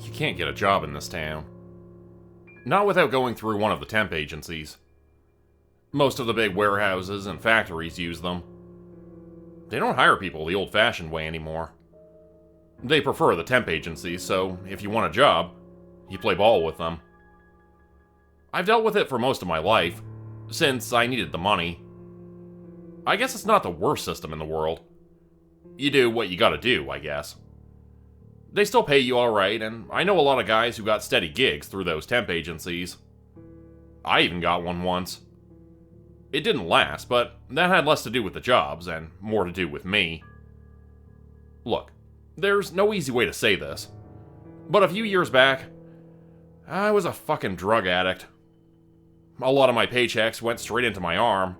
You can't get a job in this town. Not without going through one of the temp agencies. Most of the big warehouses and factories use them. They don't hire people the old-fashioned way anymore. They prefer the temp agencies, so if you want a job, you play ball with them. I've dealt with it for most of my life, since I needed the money. I guess it's not the worst system in the world. You do what you gotta do, I guess. They still pay you alright, and I know a lot of guys who got steady gigs through those temp agencies. I even got one once. It didn't last, but that had less to do with the jobs and more to do with me. Look, there's no easy way to say this, but a few years back, I was a fucking drug addict. A lot of my paychecks went straight into my arm.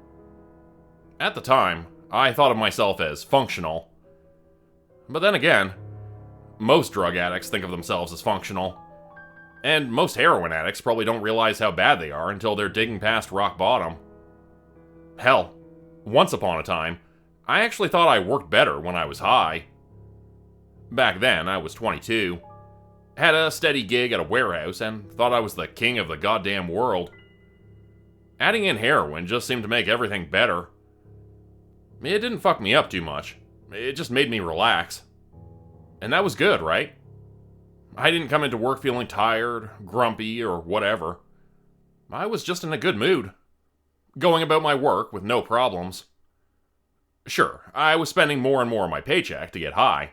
At the time, I thought of myself as functional. But then again, most drug addicts think of themselves as functional. And most heroin addicts probably don't realize how bad they are until they're digging past rock bottom. Hell, once upon a time, I actually thought I worked better when I was high. Back then, I was 22, had a steady gig at a warehouse, and thought I was the king of the goddamn world. Adding in heroin just seemed to make everything better. It didn't fuck me up too much. It just made me relax. And that was good, right? I didn't come into work feeling tired, grumpy, or whatever. I was just in a good mood. Going about my work with no problems. Sure, I was spending more and more of my paycheck to get high.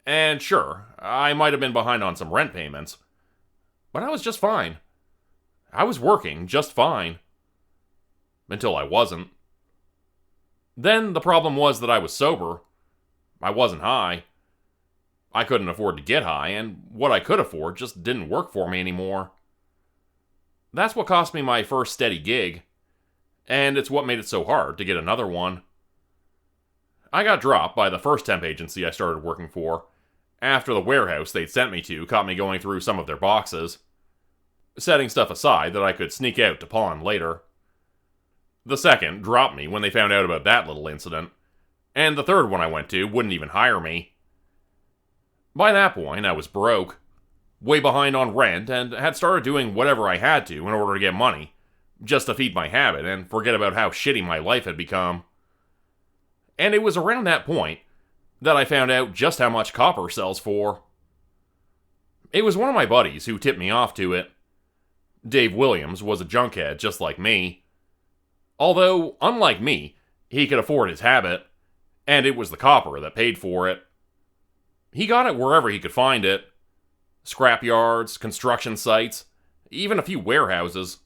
And sure, I might have been behind on some rent payments. But I was just fine. I was working just fine. Until I wasn't. Then the problem was that I was sober. I wasn't high. I couldn't afford to get high, and what I could afford just didn't work for me anymore. That's what cost me my first steady gig. And it's what made it so hard to get another one. I got dropped by the first temp agency I started working for, after the warehouse they'd sent me to caught me going through some of their boxes, setting stuff aside that I could sneak out to pawn later. The second dropped me when they found out about that little incident, and the third one I went to wouldn't even hire me. By that point, I was broke, way behind on rent, and had started doing whatever I had to in order to get money, just to feed my habit and forget about how shitty my life had become. And it was around that point that I found out just how much copper sells for. It was one of my buddies who tipped me off to it. Dave Williams was a junkhead just like me. Although, unlike me, he could afford his habit, and it was the copper that paid for it. He got it wherever he could find it. Scrapyards, construction sites, even a few warehouses.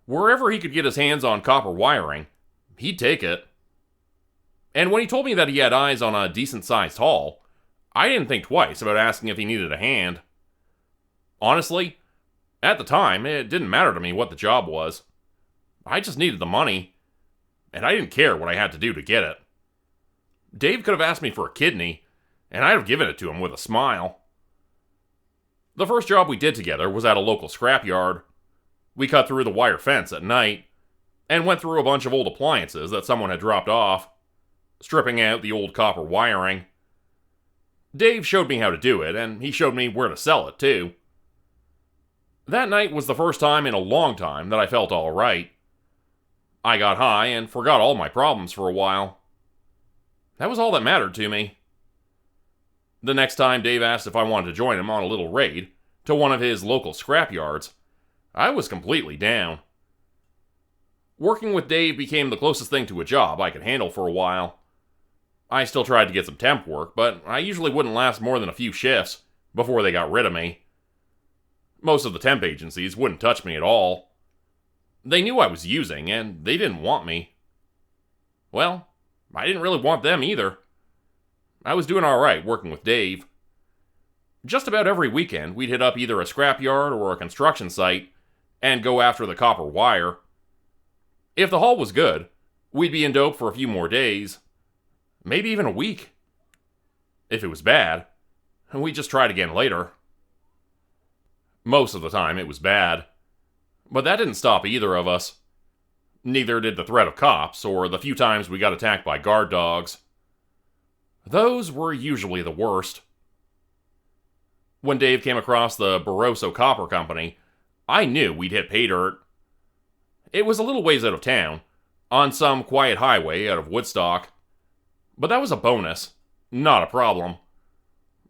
Wherever he could get his hands on copper wiring, he'd take it. And when he told me that he had eyes on a decent-sized haul, I didn't think twice about asking if he needed a hand. Honestly, at the time, it didn't matter to me what the job was. I just needed the money, and I didn't care what I had to do to get it. Dave could have asked me for a kidney, and I'd have given it to him with a smile. The first job we did together was at a local scrapyard. We cut through the wire fence at night, and went through a bunch of old appliances that someone had dropped off, stripping out the old copper wiring. Dave showed me how to do it, and he showed me where to sell it, too. That night was the first time in a long time that I felt alright. I got high and forgot all my problems for a while. That was all that mattered to me. The next time Dave asked if I wanted to join him on a little raid to one of his local scrapyards, I was completely down. Working with Dave became the closest thing to a job I could handle for a while. I still tried to get some temp work, but I usually wouldn't last more than a few shifts before they got rid of me. Most of the temp agencies wouldn't touch me at all. They knew I was using, and they didn't want me. Well, I didn't really want them either. I was doing alright working with Dave. Just about every weekend, we'd hit up either a scrapyard or a construction site and go after the copper wire. If the haul was good, we'd be in dope for a few more days, maybe even a week. If it was bad, we'd just try it again later. Most of the time, it was bad. But that didn't stop either of us. Neither did the threat of cops or the few times we got attacked by guard dogs. Those were usually the worst. When Dave came across the Barroso Copper Company, I knew we'd hit pay dirt. It was a little ways out of town, on some quiet highway out of Woodstock. But that was a bonus, not a problem.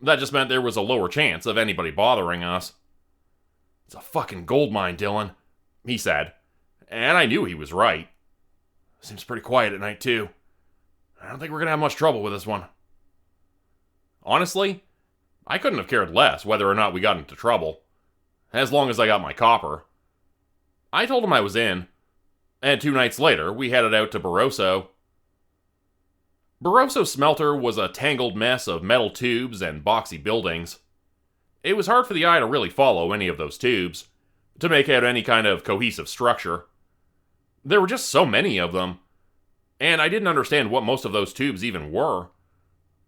That just meant there was a lower chance of anybody bothering us. "It's a fucking gold mine, Dylan," he said, and I knew he was right. "Seems pretty quiet at night, too. I don't think we're gonna have much trouble with this one." Honestly, I couldn't have cared less whether or not we got into trouble, as long as I got my copper. I told him I was in, and 2 nights later, we headed out to Barroso. Barroso's smelter was a tangled mess of metal tubes and boxy buildings. It was hard for the eye to really follow any of those tubes, to make out any kind of cohesive structure. There were just so many of them, and I didn't understand what most of those tubes even were,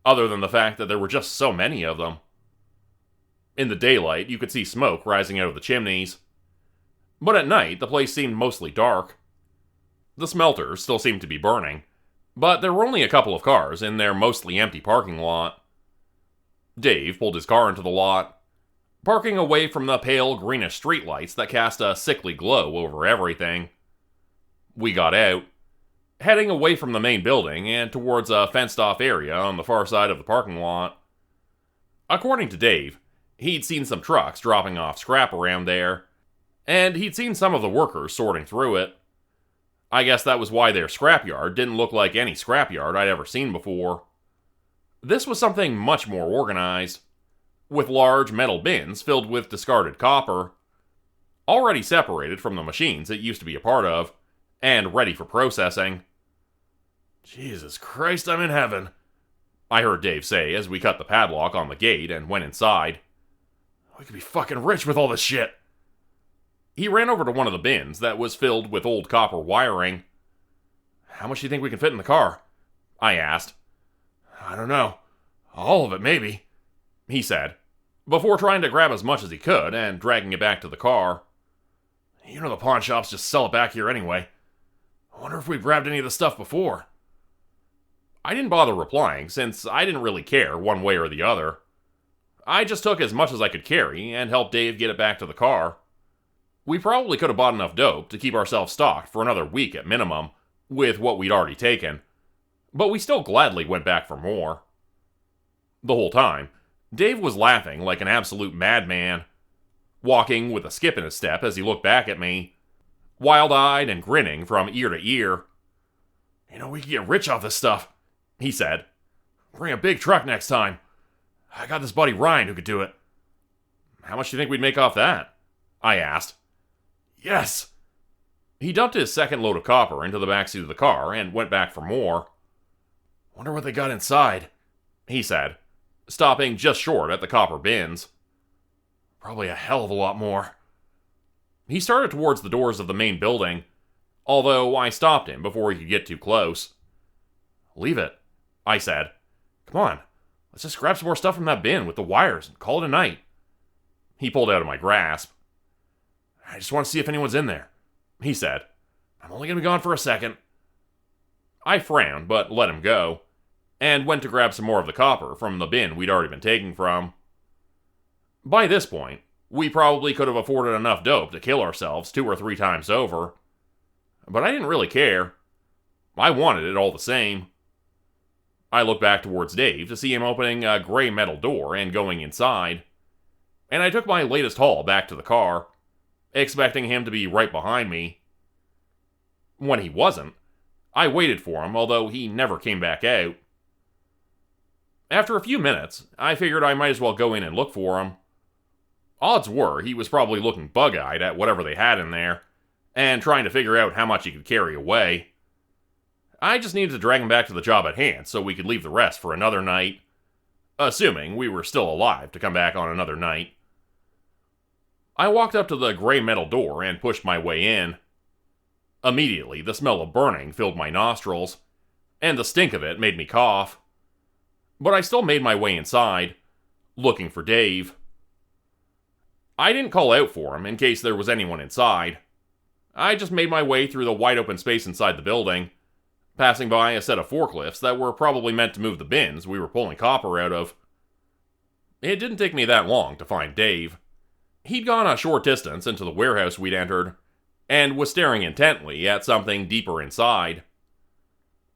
other than the fact that there were just so many of them. In the daylight, you could see smoke rising out of the chimneys, but at night, the place seemed mostly dark. The smelter still seemed to be burning, but there were only a couple of cars in their mostly empty parking lot. Dave pulled his car into the lot, parking away from the pale greenish streetlights that cast a sickly glow over everything. We got out, heading away from the main building and towards a fenced-off area on the far side of the parking lot. According to Dave, he'd seen some trucks dropping off scrap around there, and he'd seen some of the workers sorting through it. I guess that was why their scrapyard didn't look like any scrapyard I'd ever seen before. This was something much more organized, with large metal bins filled with discarded copper, already separated from the machines it used to be a part of, and ready for processing. "Jesus Christ, I'm in heaven," I heard Dave say as we cut the padlock on the gate and went inside. "We could be fucking rich with all this shit." He ran over to one of the bins that was filled with old copper wiring. "How much do you think we can fit in the car?" I asked. "I don't know. All of it, maybe," he said, before trying to grab as much as he could and dragging it back to the car. "You know the pawn shops just sell it back here anyway. I wonder if we've grabbed any of the stuff before." I didn't bother replying, since I didn't really care one way or the other. I just took as much as I could carry and helped Dave get it back to the car. We probably could have bought enough dope to keep ourselves stocked for another week at minimum, with what we'd already taken, but we still gladly went back for more. The whole time, Dave was laughing like an absolute madman, walking with a skip in his step as he looked back at me, wild-eyed and grinning from ear to ear. "You know, we could get rich off this stuff," he said. "Bring a big truck next time. I got this buddy Ryan who could do it." "How much do you think we'd make off that?" I asked. "Yes!" He dumped his second load of copper into the backseat of the car and went back for more. "Wonder what they got inside," he said, stopping just short at the copper bins. "Probably a hell of a lot more." He started towards the doors of the main building, although I stopped him before he could get too close. "Leave it," I said. "Come on, let's just grab some more stuff from that bin with the wires and call it a night." He pulled out of my grasp. "I just want to see if anyone's in there," he said. "I'm only going to be gone for a second." I frowned, but let him go, and went to grab some more of the copper from the bin we'd already been taking from. By this point, we probably could have afforded enough dope to kill ourselves 2 or 3 times over. But I didn't really care. I wanted it all the same. I looked back towards Dave to see him opening a gray metal door and going inside, and I took my latest haul back to the car, expecting him to be right behind me. When he wasn't, I waited for him, although he never came back out. After a few minutes, I figured I might as well go in and look for him. Odds were he was probably looking bug-eyed at whatever they had in there, and trying to figure out how much he could carry away. I just needed to drag him back to the job at hand so we could leave the rest for another night, assuming we were still alive to come back on another night. I walked up to the gray metal door and pushed my way in. Immediately, the smell of burning filled my nostrils, and the stink of it made me cough. But I still made my way inside, looking for Dave. I didn't call out for him in case there was anyone inside. I just made my way through the wide open space inside the building, passing by a set of forklifts that were probably meant to move the bins we were pulling copper out of. It didn't take me that long to find Dave. He'd gone a short distance into the warehouse we'd entered, and was staring intently at something deeper inside.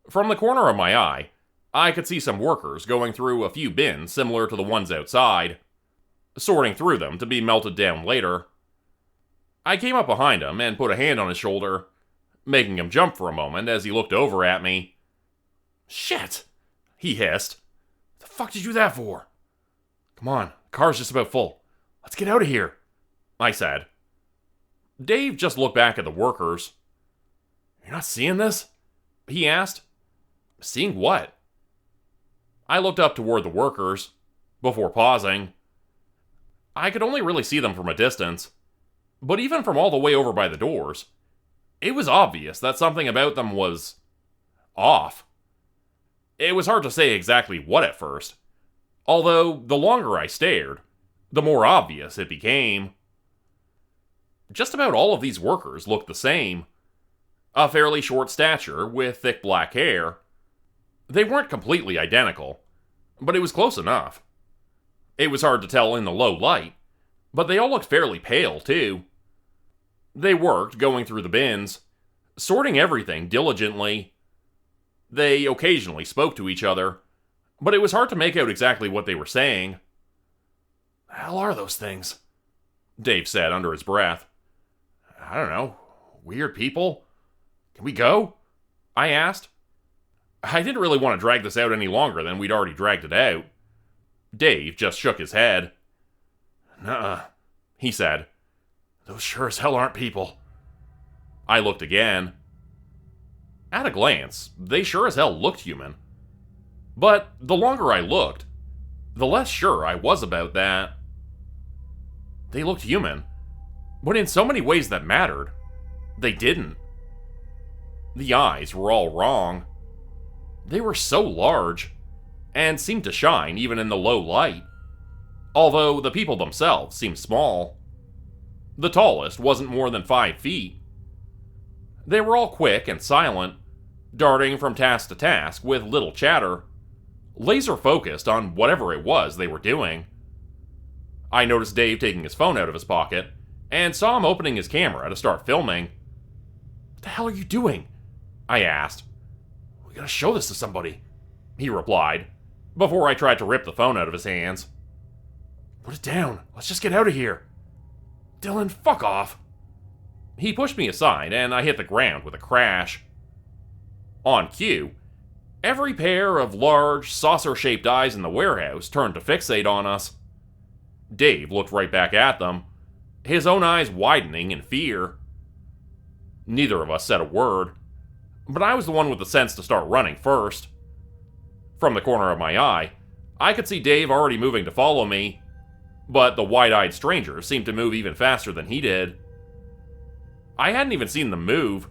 From the corner of my eye, I could see some workers going through a few bins similar to the ones outside, sorting through them to be melted down later. I came up behind him and put a hand on his shoulder, making him jump for a moment as he looked over at me. "Shit!" he hissed. "The fuck did you do that for?" "Come on, the car's just about full. Let's get out of here," I said. Dave just looked back at the workers. "You're not seeing this?" he asked. "Seeing what?" I looked up toward the workers, before pausing. I could only really see them from a distance, but even from all the way over by the doors, it was obvious that something about them was off. It was hard to say exactly what at first, although the longer I stared, the more obvious it became. Just about all of these workers looked the same. A fairly short stature with thick black hair. They weren't completely identical, but it was close enough. It was hard to tell in the low light, but they all looked fairly pale too. They worked going through the bins, sorting everything diligently. They occasionally spoke to each other, but it was hard to make out exactly what they were saying. "The hell are those things?" Dave said under his breath. "I don't know. Weird people? Can we go?" I asked. I didn't really want to drag this out any longer than we'd already dragged it out. Dave just shook his head. "Nuh-uh," he said. "Those sure as hell aren't people." I looked again. At a glance, they sure as hell looked human. But the longer I looked, the less sure I was about that. They looked human, but in so many ways that mattered, they didn't. The eyes were all wrong. They were so large, and seemed to shine even in the low light, although the people themselves seemed small. The tallest wasn't more than 5 feet. They were all quick and silent, darting from task to task with little chatter, laser-focused on whatever it was they were doing. I noticed Dave taking his phone out of his pocket, and saw him opening his camera to start filming. "What the hell are you doing?" I asked. "We gotta show this to somebody," he replied, before I tried to rip the phone out of his hands. "Put it down. Let's just get out of here." "Dylan, fuck off." He pushed me aside, and I hit the ground with a crash. On cue, every pair of large, saucer-shaped eyes in the warehouse turned to fixate on us. Dave looked right back at them, his own eyes widening in fear. Neither of us said a word, but I was the one with the sense to start running first. From the corner of my eye, I could see Dave already moving to follow me, but the wide-eyed stranger seemed to move even faster than he did. I hadn't even seen them move,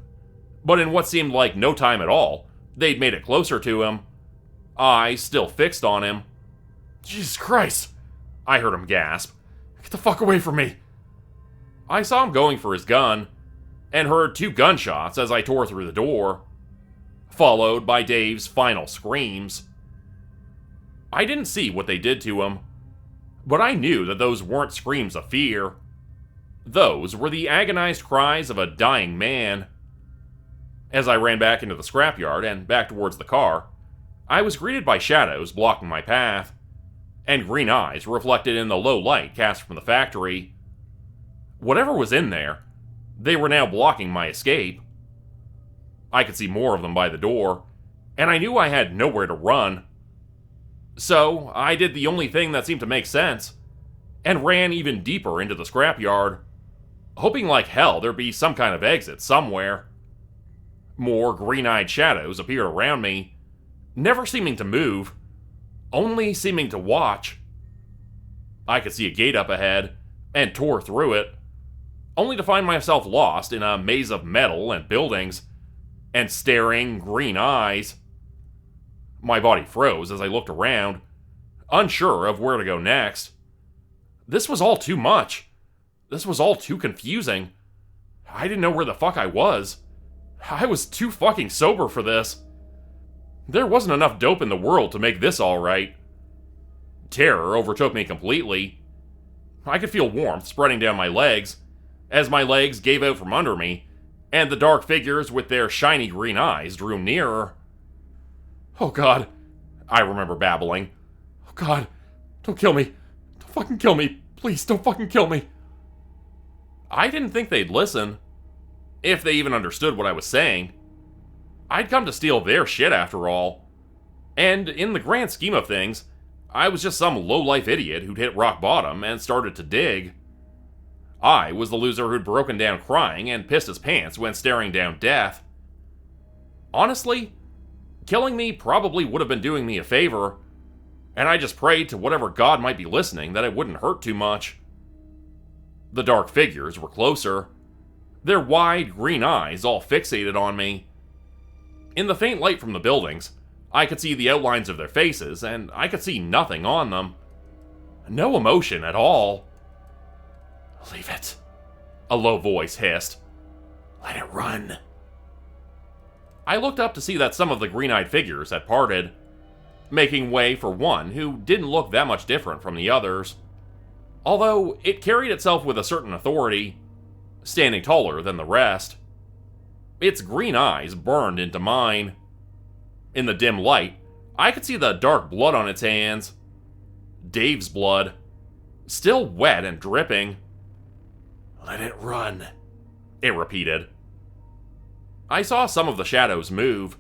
but in what seemed like no time at all, they'd made it closer to him, eyes still fixed on him. "Jesus Christ!" I heard him gasp. "Get the fuck away from me!" I saw him going for his gun, and heard 2 gunshots as I tore through the door, followed by Dave's final screams. I didn't see what they did to him, but I knew that those weren't screams of fear. Those were the agonized cries of a dying man. As I ran back into the scrapyard and back towards the car, I was greeted by shadows blocking my path, and green eyes reflected in the low light cast from the factory. Whatever was in there, they were now blocking my escape. I could see more of them by the door, and I knew I had nowhere to run. So, I did the only thing that seemed to make sense, and ran even deeper into the scrapyard, hoping like hell there'd be some kind of exit somewhere. More green-eyed shadows appeared around me, never seeming to move, only seeming to watch. I could see a gate up ahead, and tore through it, only to find myself lost in a maze of metal and buildings, and staring green eyes. My body froze as I looked around, unsure of where to go next. This was all too much. This was all too confusing. I didn't know where the fuck I was. I was too fucking sober for this. There wasn't enough dope in the world to make this alright. Terror overtook me completely. I could feel warmth spreading down my legs as my legs gave out from under me, and the dark figures with their shiny green eyes drew nearer. "Oh God," I remember babbling. "Oh God, don't kill me. Don't fucking kill me. Please, don't fucking kill me." I didn't think they'd listen, if they even understood what I was saying. I'd come to steal their shit after all. And in the grand scheme of things, I was just some low-life idiot who'd hit rock bottom and started to dig. I was the loser who'd broken down crying and pissed his pants when staring down death. Honestly, killing me probably would have been doing me a favor, and I just prayed to whatever god might be listening that it wouldn't hurt too much. The dark figures were closer, their wide green eyes all fixated on me. In the faint light from the buildings, I could see the outlines of their faces, and I could see nothing on them. No emotion at all. "Leave it," a low voice hissed. "Let it run." I looked up to see that some of the green-eyed figures had parted, making way for one who didn't look that much different from the others. Although it carried itself with a certain authority, standing taller than the rest. Its green eyes burned into mine. In the dim light, I could see the dark blood on its hands. Dave's blood. Still wet and dripping. "Let it run," it repeated. I saw some of the shadows move,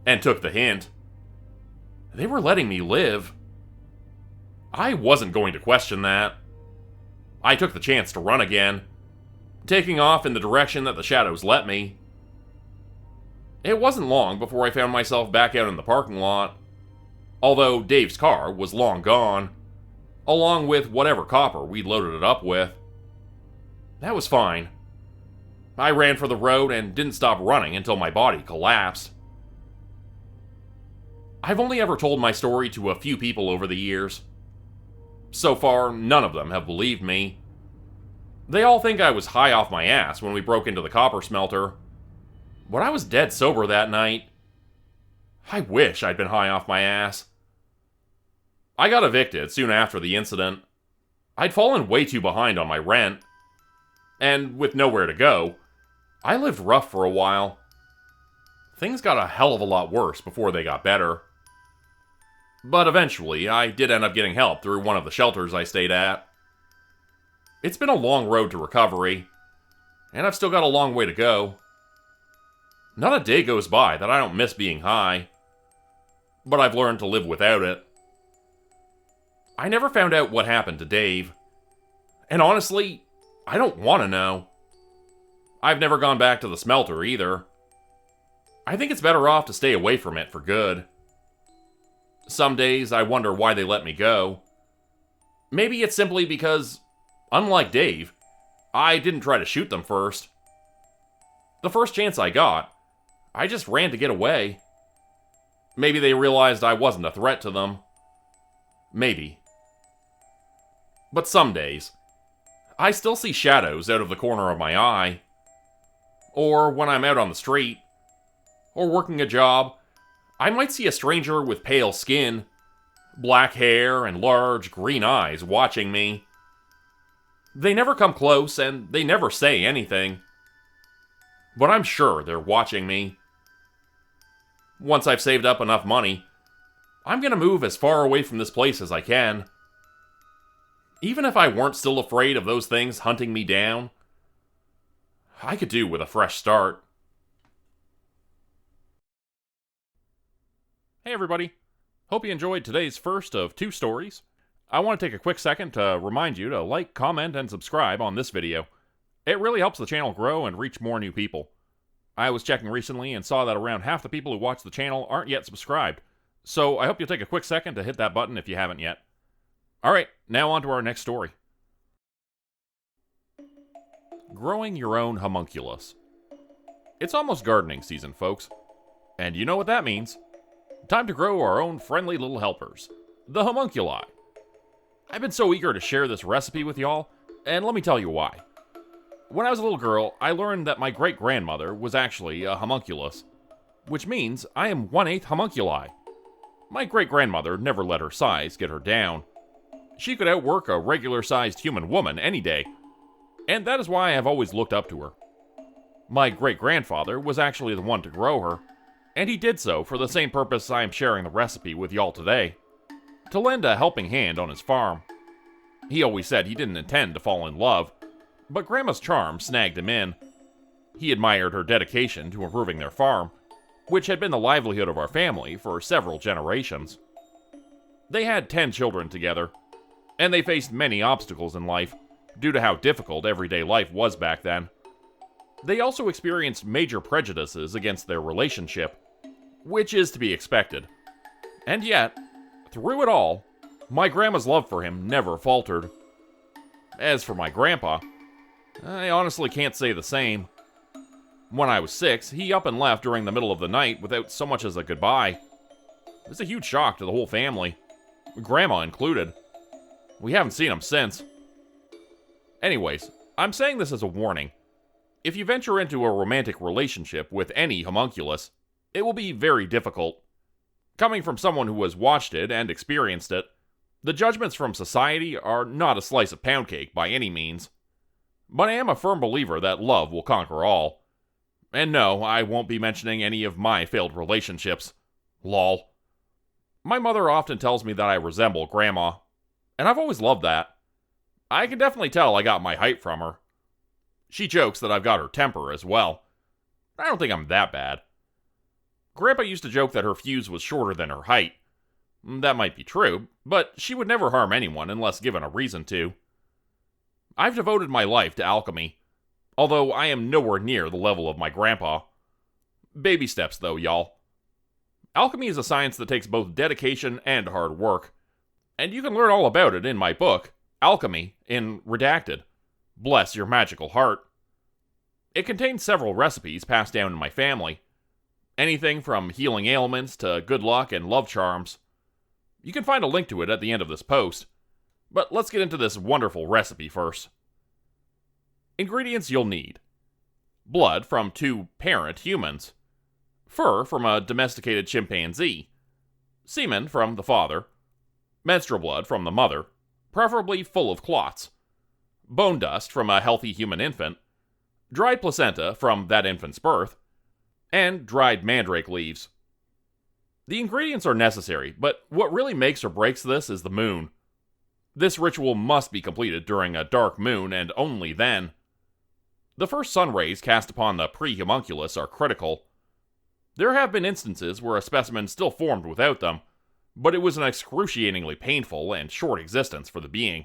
and took the hint. They were letting me live. I wasn't going to question that. I took the chance to run again, taking off in the direction that the shadows let me. It wasn't long before I found myself back out in the parking lot, although Dave's car was long gone, along with whatever copper we'd loaded it up with. That was fine. I ran for the road and didn't stop running until my body collapsed. I've only ever told my story to a few people over the years. So far, none of them have believed me. They all think I was high off my ass when we broke into the copper smelter. But I was dead sober that night. I wish I'd been high off my ass. I got evicted soon after the incident. I'd fallen way too behind on my rent. And with nowhere to go, I lived rough for a while. Things got a hell of a lot worse before they got better. But eventually, I did end up getting help through one of the shelters I stayed at. It's been a long road to recovery, and I've still got a long way to go. Not a day goes by that I don't miss being high, but I've learned to live without it. I never found out what happened to Dave, and honestly, I don't want to know. I've never gone back to the smelter either. I think it's better off to stay away from it for good. Some days I wonder why they let me go. Maybe it's simply because, unlike Dave, I didn't try to shoot them first. The first chance I got, I just ran to get away. Maybe they realized I wasn't a threat to them. Maybe. But some days, I still see shadows out of the corner of my eye. Or when I'm out on the street, or working a job, I might see a stranger with pale skin, black hair, and large green eyes watching me. They never come close, and they never say anything. But I'm sure they're watching me. Once I've saved up enough money, I'm gonna move as far away from this place as I can. Even if I weren't still afraid of those things hunting me down, I could do with a fresh start. Hey everybody, hope you enjoyed today's first of 2 stories. I want to take a quick second to remind you to like, comment, and subscribe on this video. It really helps the channel grow and reach more new people. I was checking recently and saw that around half the people who watch the channel aren't yet subscribed, so I hope you'll take a quick second to hit that button if you haven't yet. Alright, now on to our next story. Growing your own homunculus. It's almost gardening season, folks. And you know what that means. Time to grow our own friendly little helpers, the homunculi. I've been so eager to share this recipe with y'all, and let me tell you why. When I was a little girl, I learned that my great-grandmother was actually a homunculus, which means I am 1/8 homunculi. My great-grandmother never let her size get her down. She could outwork a regular-sized human woman any day, and that is why I have always looked up to her. My great-grandfather was actually the one to grow her, and he did so for the same purpose I am sharing the recipe with y'all today, to lend a helping hand on his farm. He always said he didn't intend to fall in love, but Grandma's charm snagged him in. He admired her dedication to improving their farm, which had been the livelihood of our family for several generations. They had 10 children together, and they faced many obstacles in life, due to how difficult everyday life was back then. They also experienced major prejudices against their relationship, which is to be expected. And yet, through it all, my grandma's love for him never faltered. As for my grandpa, I honestly can't say the same. When I was 6, he up and left during the middle of the night without so much as a goodbye. It was a huge shock to the whole family, Grandma included. We haven't seen him since. Anyways, I'm saying this as a warning. If you venture into a romantic relationship with any homunculus, it will be very difficult. Coming from someone who has watched it and experienced it, the judgments from society are not a slice of pound cake by any means. But I am a firm believer that love will conquer all. And no, I won't be mentioning any of my failed relationships. Lol. My mother often tells me that I resemble Grandma, and I've always loved that. I can definitely tell I got my height from her. She jokes that I've got her temper as well. I don't think I'm that bad. Grandpa used to joke that her fuse was shorter than her height. That might be true, but she would never harm anyone unless given a reason to. I've devoted my life to alchemy, although I am nowhere near the level of my grandpa. Baby steps though, y'all. Alchemy is a science that takes both dedication and hard work, and you can learn all about it in my book, Alchemy, in Redacted. Bless your magical heart. It contains several recipes passed down in my family. Anything from healing ailments to good luck and love charms. You can find a link to it at the end of this post, but let's get into this wonderful recipe first. Ingredients you'll need: blood from 2 parent humans, fur from a domesticated chimpanzee, semen from the father, menstrual blood from the mother, preferably full of clots, bone dust from a healthy human infant, dried placenta from that infant's birth, and dried mandrake leaves. The ingredients are necessary, but what really makes or breaks this is the moon. This ritual must be completed during a dark moon, and only then. The first sun rays cast upon the pre-homunculus are critical. There have been instances where a specimen still formed without them, but it was an excruciatingly painful and short existence for the being.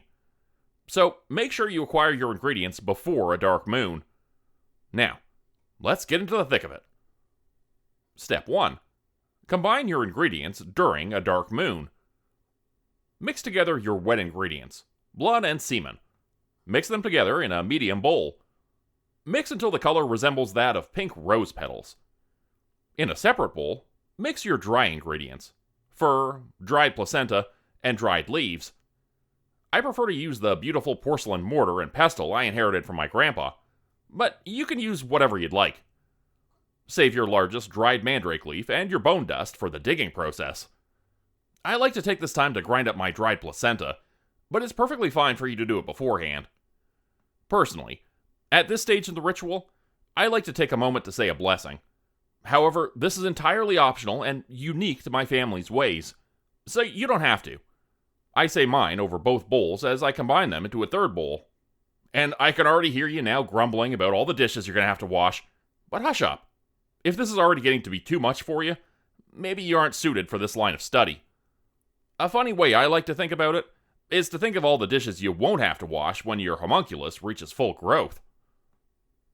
So, make sure you acquire your ingredients before a dark moon. Now, let's get into the thick of it. Step 1. Combine your ingredients during a dark moon. Mix together your wet ingredients, blood and semen. Mix them together in a medium bowl. Mix until the color resembles that of pink rose petals. In a separate bowl, mix your dry ingredients, fur, dried placenta, and dried leaves. I prefer to use the beautiful porcelain mortar and pestle I inherited from my grandpa, but you can use whatever you'd like. Save your largest dried mandrake leaf and your bone dust for the digging process. I like to take this time to grind up my dried placenta, but it's perfectly fine for you to do it beforehand. Personally, at this stage in the ritual, I like to take a moment to say a blessing. However, this is entirely optional and unique to my family's ways, so you don't have to. I say mine over both bowls as I combine them into a third bowl. And I can already hear you now grumbling about all the dishes you're going to have to wash, but hush up. If this is already getting to be too much for you, maybe you aren't suited for this line of study. A funny way I like to think about it is to think of all the dishes you won't have to wash when your homunculus reaches full growth.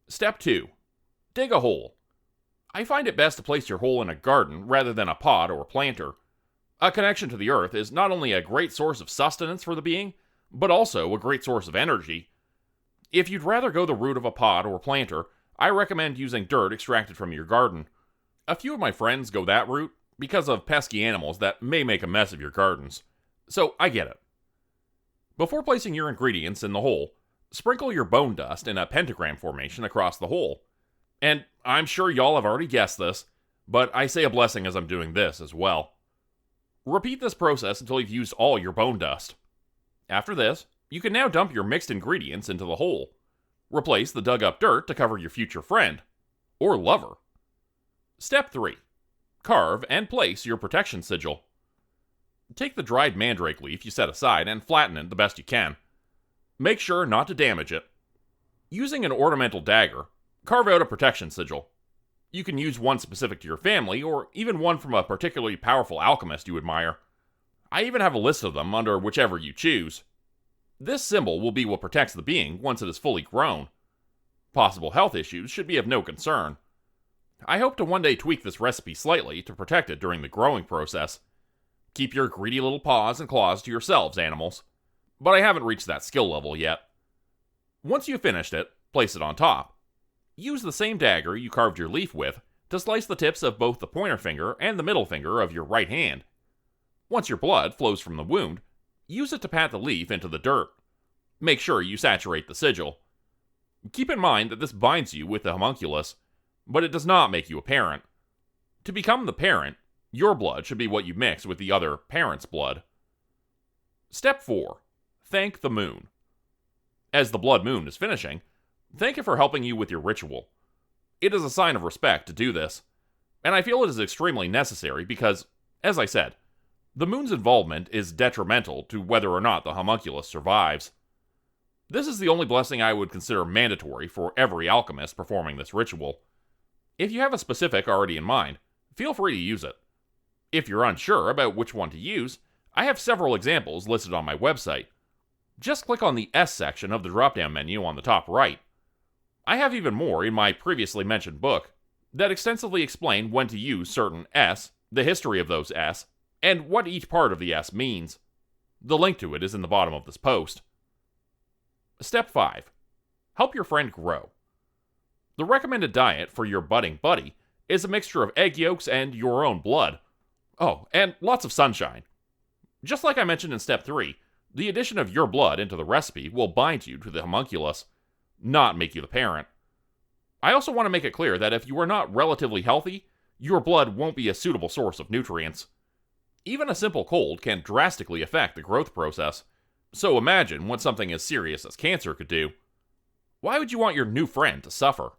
Step 2. Dig a hole. I find it best to place your hole in a garden rather than a pot or planter. A connection to the earth is not only a great source of sustenance for the being, but also a great source of energy. If you'd rather go the route of a pot or planter, I recommend using dirt extracted from your garden. A few of my friends go that route because of pesky animals that may make a mess of your gardens, so I get it. Before placing your ingredients in the hole, sprinkle your bone dust in a pentagram formation across the hole. And I'm sure y'all have already guessed this, but I say a blessing as I'm doing this as well. Repeat this process until you've used all your bone dust. After this, you can now dump your mixed ingredients into the hole. Replace the dug up dirt to cover your future friend, or lover. Step 3. Carve and place your protection sigil. Take the dried mandrake leaf you set aside and flatten it the best you can. Make sure not to damage it. Using an ornamental dagger, carve out a protection sigil. You can use one specific to your family, or even one from a particularly powerful alchemist you admire. I even have a list of them under whichever you choose. This symbol will be what protects the being once it is fully grown. Possible health issues should be of no concern. I hope to one day tweak this recipe slightly to protect it during the growing process. Keep your greedy little paws and claws to yourselves, animals. But I haven't reached that skill level yet. Once you've finished it, place it on top. Use the same dagger you carved your leaf with to slice the tips of both the pointer finger and the middle finger of your right hand. Once your blood flows from the wound, use it to pat the leaf into the dirt. Make sure you saturate the sigil. Keep in mind that this binds you with the homunculus, but it does not make you a parent. To become the parent, your blood should be what you mix with the other parent's blood. Step 4. Thank the moon. As the blood moon is finishing, thank it for helping you with your ritual. It is a sign of respect to do this, and I feel it is extremely necessary because, as I said, the moon's involvement is detrimental to whether or not the homunculus survives. This is the only blessing I would consider mandatory for every alchemist performing this ritual. If you have a specific already in mind, feel free to use it. If you're unsure about which one to use, I have several examples listed on my website. Just click on the S section of the drop-down menu on the top right. I have even more in my previously mentioned book that extensively explain when to use certain S, the history of those S, and what each part of the S means. The link to it is in the bottom of this post. Step 5. Help your friend grow. The recommended diet for your budding buddy is a mixture of egg yolks and your own blood. Oh, and lots of sunshine. Just like I mentioned in Step 3, the addition of your blood into the recipe will bind you to the homunculus, not make you the parent. I also want to make it clear that if you are not relatively healthy, your blood won't be a suitable source of nutrients. Even a simple cold can drastically affect the growth process, so imagine what something as serious as cancer could do. Why would you want your new friend to suffer?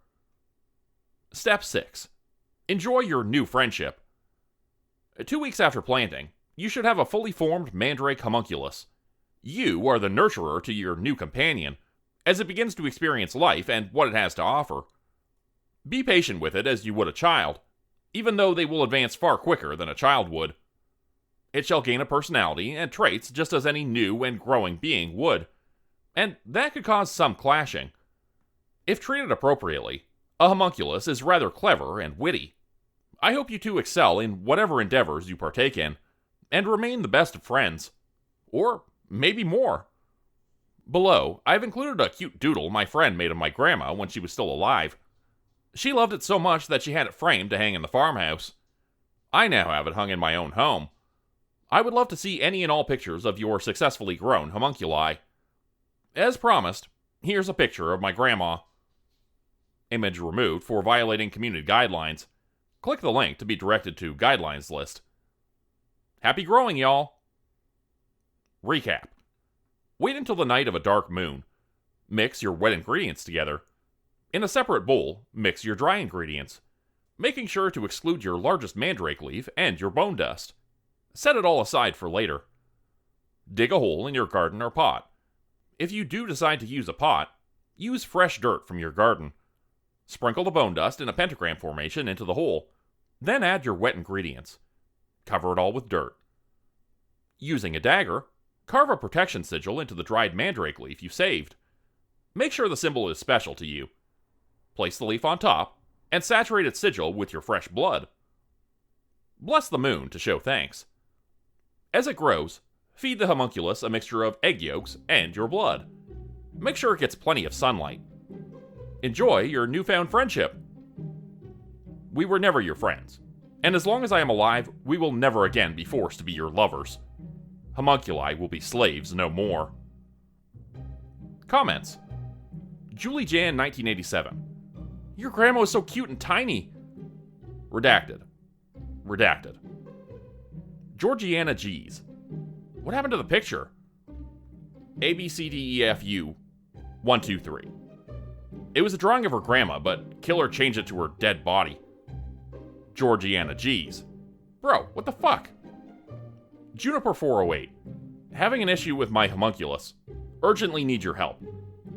Step 6. Enjoy your new friendship. 2 weeks after planting, you should have a fully formed mandrake homunculus. You are the nurturer to your new companion, as it begins to experience life and what it has to offer. Be patient with it as you would a child, even though they will advance far quicker than a child would. It shall gain a personality and traits just as any new and growing being would, and that could cause some clashing. If treated appropriately, a homunculus is rather clever and witty. I hope you two excel in whatever endeavors you partake in, and remain the best of friends. Or maybe more. Below, I've included a cute doodle my friend made of my grandma when she was still alive. She loved it so much that she had it framed to hang in the farmhouse. I now have it hung in my own home. I would love to see any and all pictures of your successfully grown homunculi. As promised, here's a picture of my grandma. Image removed for violating community guidelines. Click the link to be directed to Guidelines list. Happy growing, y'all! Recap. Wait until the night of a dark moon. Mix your wet ingredients together. In a separate bowl, mix your dry ingredients, making sure to exclude your largest mandrake leaf and your bone dust. Set it all aside for later. Dig a hole in your garden or pot. If you do decide to use a pot, use fresh dirt from your garden. Sprinkle the bone dust in a pentagram formation into the hole, then add your wet ingredients. Cover it all with dirt. Using a dagger, carve a protection sigil into the dried mandrake leaf you saved. Make sure the symbol is special to you. Place the leaf on top, and saturate its sigil with your fresh blood. Bless the moon to show thanks. As it grows, feed the homunculus a mixture of egg yolks and your blood. Make sure it gets plenty of sunlight. Enjoy your newfound friendship. We were never your friends, and as long as I am alive, we will never again be forced to be your lovers. Homunculi will be slaves no more. Comments. Julie Jan 1987. Your grandma was so cute and tiny. Redacted. Georgiana G's. What happened to the picture? ABCDEFU 123. It was a drawing of her grandma, but killer changed it to her dead body. Georgiana G's. Bro, what the fuck? Juniper 408. Having an issue with my homunculus. Urgently need your help.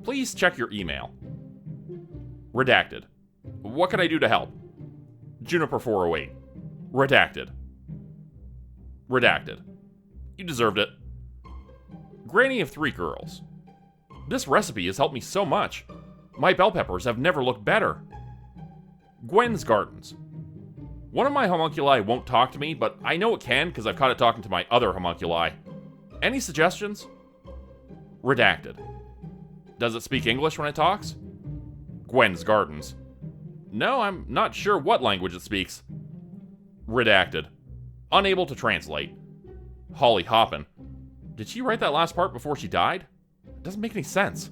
Please check your email. Redacted. What can I do to help? Juniper 408. Redacted. Redacted. You deserved it. Granny of 3 girls. This recipe has helped me so much. My bell peppers have never looked better. Gwen's Gardens. One of my homunculi won't talk to me, but I know it can because I've caught it talking to my other homunculi. Any suggestions? Redacted. Does it speak English when it talks? Gwen's Gardens. No, I'm not sure what language it speaks. Redacted. Unable to translate. Holly Hoppin. Did she write that last part before she died? It doesn't make any sense.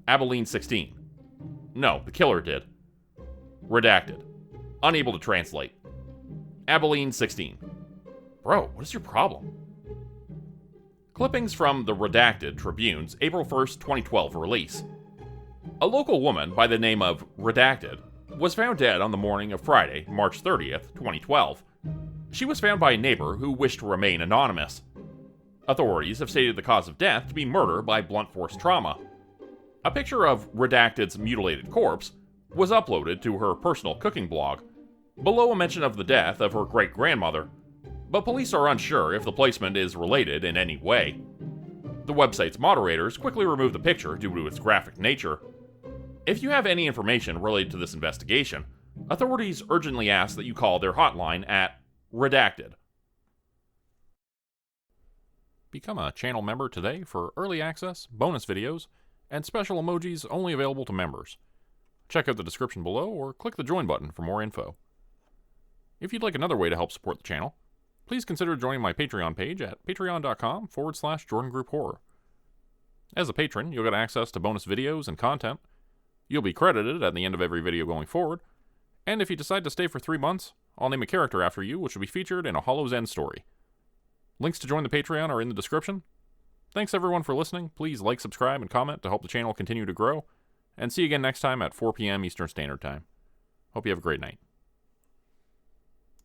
Abilene 16. No, the killer did. Redacted. Unable to translate. Abilene 16. Bro, what is your problem? Clippings from the Redacted Tribune's April 1st, 2012 release. A local woman by the name of Redacted was found dead on the morning of Friday, March 30th, 2012. She was found by a neighbor who wished to remain anonymous. Authorities have stated the cause of death to be murder by blunt force trauma. A picture of Redacted's mutilated corpse was uploaded to her personal cooking blog, below a mention of the death of her great-grandmother, but police are unsure if the placement is related in any way. The website's moderators quickly removed the picture due to its graphic nature. If you have any information related to this investigation, authorities urgently ask that you call their hotline at Redacted. Become a channel member today for early access, bonus videos, and special emojis only available to members. Check out the description below or click the join button for more info. If you'd like another way to help support the channel, please consider joining my Patreon page at patreon.com/JordanGrupeHorror. As a patron, you'll get access to bonus videos and content. You'll be credited at the end of every video going forward, and if you decide to stay for 3 months, I'll name a character after you which will be featured in a Hollow's End story. Links to join the Patreon are in the description. Thanks everyone for listening. Please like, subscribe, and comment to help the channel continue to grow. And see you again next time at 4 p.m. Eastern Standard Time. Hope you have a great night.